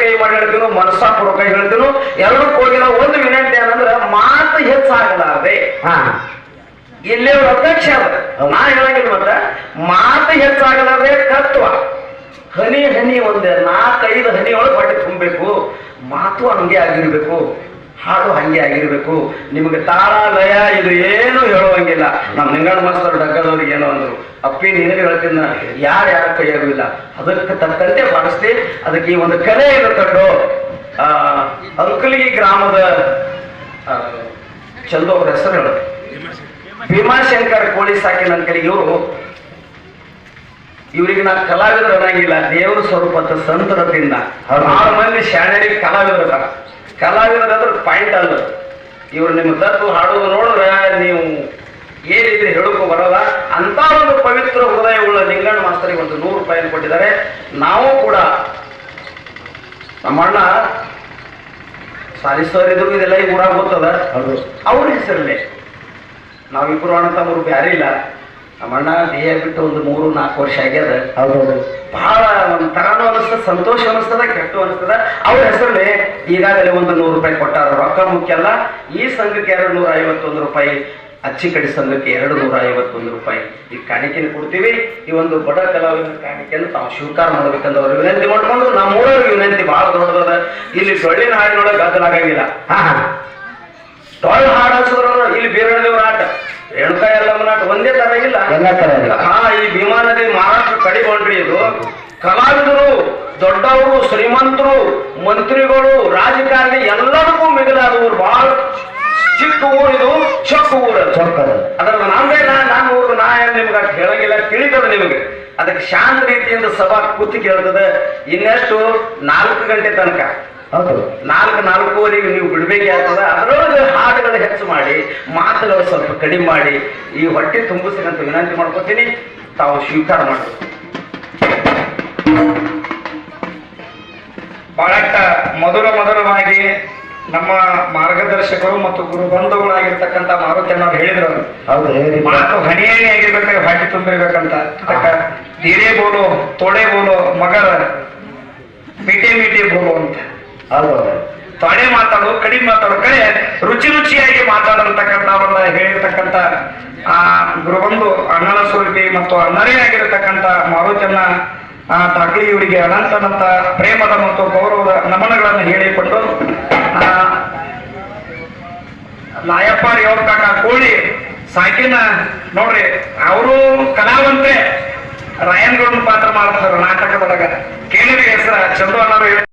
ಕೈ ಮಾಡಿ ಹೇಳ್ತೀನೋ ಮನಸ್ಸಾಪೂರ್ವಕ ಹೇಳ್ತೀನೋ ಎರಡಕ್ಕೂ ಹೋಗಿಲ್ಲ. ಒಂದು ವಿನಂತಿ ಏನಂದ್ರೆ ಮಾತು ಹೆಚ್ಚಾಗಲಾರದೆ ಇಲ್ಲೇ ಅಧ್ಯಕ್ಷ ಅದ ನಾ ಹೇಳಂಗಿಲ್ಲ. ಮತ್ತ ಮಾತು ಹೆಚ್ಚಾಗಲಾರದೆ ತತ್ವ ಹನಿ ಹನಿ ಒಂದೇ 4-5 ಹನಿ ಒಳಗೆ ಹೊಟ್ಟೆ ತುಂಬಬೇಕು. ಮಾತು ಹಂಗೆ ಆಗಿರ್ಬೇಕು, ಹಾಡು ಹಂಗೆ ಆಗಿರ್ಬೇಕು. ನಿಮಗೆ ತಾಳ ಲಯ ಇದು ಏನು ಹೇಳುವಂಗಿಲ್ಲ. ನಮ್ಮ ನಿಂಗಣ್ಣ ಮಾಸ್ತರ್ ಡಗ್ಗದವ್ರಿಗೆ ಏನೋ ಅಂದ್ರು, ಅಪ್ಪಿ ನಿನಗೆ ಹೇಳ್ತೀನಿ ಯಾರ ಕೈಯಾಗುವಿಲ್ಲ, ಅದಕ್ಕೆ ತಕ್ಕಂತೆ ಮಾಡಿಸ್ತಿ. ಅದಕ್ಕೆ ಈ ಒಂದು ಕಲೆಯನ್ನು ಕಂಡು ಅಂಕಲಿಗಿ ಗ್ರಾಮದ ಚಂದು ಅವ್ರ ಹೆಸರು ಹೇಳೋದು ಭೀಮಾಶಂಕರ್ ಕೋಳಿ ಸಾಕಿನ ಅಂಕಲಿಗೆ ಇವರಿಗೆ ನಾ ಕಲಾವಿದರು ಅನ್ನಂಗಿಲ್ಲ, ದೇವರ ಸ್ವರೂಪದ ಸಂತರದಿಂದ 6 ಮಂದಿ ಶಾಣರಿಗೆ ಕಲಾವಿದರ. ಕಲಾವಿದರಾದ್ರೆ ಪಾಯಿಂಟ್ ಅಲ್ಲ. ಇವ್ರು ನಿಮ್ಮ ತತ್ವ ಹಾಡೋದು ನೋಡಿದ್ರೆ ನೀವು ಏನಿದ್ರೆ ಹೇಳಕ್ಕೂ ಬರೋಲ್ಲ. ಅಂತ ಒಂದು ಪವಿತ್ರ ಹೃದಯವುಳ್ಳ ನಿಂಗಣ್ಣ ಮಾಸ್ತರಿಗೆ ಒಂದು 100 ರೂಪಾಯಿಯನ್ನು ಕೊಟ್ಟಿದ್ದಾರೆ. ನಾವು ಕೂಡ ನಮ್ಮಣ್ಣ ಸಾಲಿಸೋರಿದ್ರು ಇದೆಲ್ಲ ಈ ಊರಾಗ ಗೊತ್ತದ ಅವ್ರ ಹೆಸರಲ್ಲೇ ನಾವಿಬ್ರು ಅಣ್ಣ ತಮ್ಮರು ಬ್ಯಾರೆ ಇಲ್ಲ. ನಮ್ಮಣ್ಣ ದೇಹ ಬಿಟ್ಟು ಒಂದು 3-4 ವರ್ಷ ಆಗ್ಯದ. ಬಹಳ ಒಂಥರಾನು ಅನಿಸ್ತದ, ಸಂತೋಷ ಅನಿಸ್ತದ, ಕೆಟ್ಟು ಅನಿಸ್ತದ. ಅವ್ರ ಹೆಸರಲ್ಲಿ ಈಗಾಗಲೇ ಒಂದು 100 ರೂಪಾಯಿ ಕೊಟ್ಟಾರ. ರೊಕ್ಕ ಮುಖ್ಯ ಅಲ್ಲ. ಈ ಸಂಘಕ್ಕೆ 251 ರೂಪಾಯಿ, ಅಚ್ಚಿಕಡಿ ಸಂಘಕ್ಕೆ 251 ರೂಪಾಯಿ ಈ ಕಾಣಿಕೆಯನ್ನು ಕೊಡ್ತೀವಿ. ಈ ಒಂದು ಬಡ ಕಲಾವಿದರ ಕಾಣಿಕೆಯನ್ನು ತಾವು ಸ್ವೀಕಾರ ಮಾಡ್ಬೇಕಂತ ಅವ್ರು ವಿನಂತಿ ಮಾಡ್ಕೊಂಡು ನಮ್ಮೂರವ್ರಿಗೆ ವಿನಂತಿ ಬಹಳ ದೊಡ್ಡದ. ಇಲ್ಲಿ ಡೊಳ್ಳಿನ ಹಾಡಿನೊಳಗೆ ಗದ್ದಲಾಗಂಗಿಲ್ಲ. ಡೊಳ್ಳು ಹಾಡಿಸಿದ್ರು ಇಲ್ಲಿ ಬೀರದೇವ್ರ ಆಟ, ರೇಣುಕಾ ಎಲ್ಲಮ್ಮನ ಆಟ ಒಂದೇ ತರ ಇಲ್ಲ. ಈ ಭೀಮಾ ನದಿ ಮಹಾರಾಷ್ಟ್ರ ಕಡಿಗೊಂಡ್ರಿ. ಇದು ಕಲಾವಿದರು, ದೊಡ್ಡವರು, ಶ್ರೀಮಂತರು, ಮಂತ್ರಿಗಳು, ರಾಜಕಾರಣಿ ಎಲ್ಲದಕ್ಕೂ ಮಿಗಿಲಾದ ಊರು. ಬಹಳ ಚಿಕ್ಕ ಊರು ಇದು, ಚೊಕ್ಕ ಊರು. ಅದ್ರ ನಮ್ದೇ ನಾನು ಊರು ನಾ ನಿಮ್ಗೆ ಹೇಳಂಗಿಲ್ಲ, ತಿಳಿತದ ನಿಮಗೆ. ಅದಕ್ಕೆ ಶಾಂತ ರೀತಿಯಿಂದ ಸಭಾ ಕೂತಿ ಕೇಳ್ತದೆ. ಇನ್ನೆಷ್ಟು 4 ಗಂಟೆ ತನಕ 4-4:15 ನೀವು ಬಿಡ್ಬೇಕಾಗ್ತದ. ಅದರೊಳಗೆ ಹಾಡುಗಳು ಹೆಚ್ಚು ಮಾಡಿ, ಮಾತುಗಳು ಸ್ವಲ್ಪ ಕಡಿಮೆ ಮಾಡಿ ಈ ಹೊಟ್ಟೆ ತುಂಬಿಸಿದಂತ ವಿನಂತಿ ಮಾಡ್ಕೊತೀನಿ. ತಾವು ಸ್ವೀಕಾರ ಮಾಡಿ. ಬಹಳಷ್ಟ ಮಧುರವಾಗಿ ನಮ್ಮ ಮಾರ್ಗದರ್ಶಕರು ಮತ್ತು ಗುರು ಬಂಧುಗಳಾಗಿರ್ತಕ್ಕಂಥ ಮಾರುತಿಯವರು ಹೇಳಿದ್ರು, ಮಾತು ಹನಿ ಹನಿ ಆಗಿರ್ಬೇಕಾದ್ರೆ ಹೊಟ್ಟೆ ತುಂಬಿರ್ಬೇಕಂತ. ಧೀರೆ ಬೋಲು, ತೋಡೆ ಬೋಲು, ಮಗರ ಮೀಟೆ ಬೋಲು ಅಂತ. ತೊಡೆ ಮಾತಾಡೋ, ಕಡಿಮೆ ಮಾತಾಡೋ ಕಡೆ ರುಚಿಯಾಗಿ ಮಾತಾಡತಕ್ಕಂಥವನ್ನ ಹೇಳಿರ್ತಕ್ಕಂಥ ಗುರುಬಂಧು ಅಣ್ಣನ ಸ್ವರೂಪಿ ಮತ್ತು ಅಣ್ಣರೇ ಆಗಿರತಕ್ಕಂಥ ಮಾರುತಿಯನ್ನ ಠಾಕ್ಲಿ ಇವರಿಗೆ ಅನಂತ ಪ್ರೇಮದ ಮತ್ತು ಗೌರವದ ನಮನಗಳನ್ನು ಹೇಳಿಕೊಟ್ಟು ನಾಯಪ್ಪ ರೇವತ್ ಕಾಕ ಕೋಳಿ ಸಾಕಿನ ನೋಡ್ರಿ, ಅವರು ಕಲಾವಂತೆ ರಾಯನ್ಗೌಡನ ಪಾತ್ರ ಮಾಡ್ತಾರೆ ನಾಟಕದೊಳಗ. ಕೇಳಿದ ಹೆಸರ ಚಂದು ಅಣ್ಣರು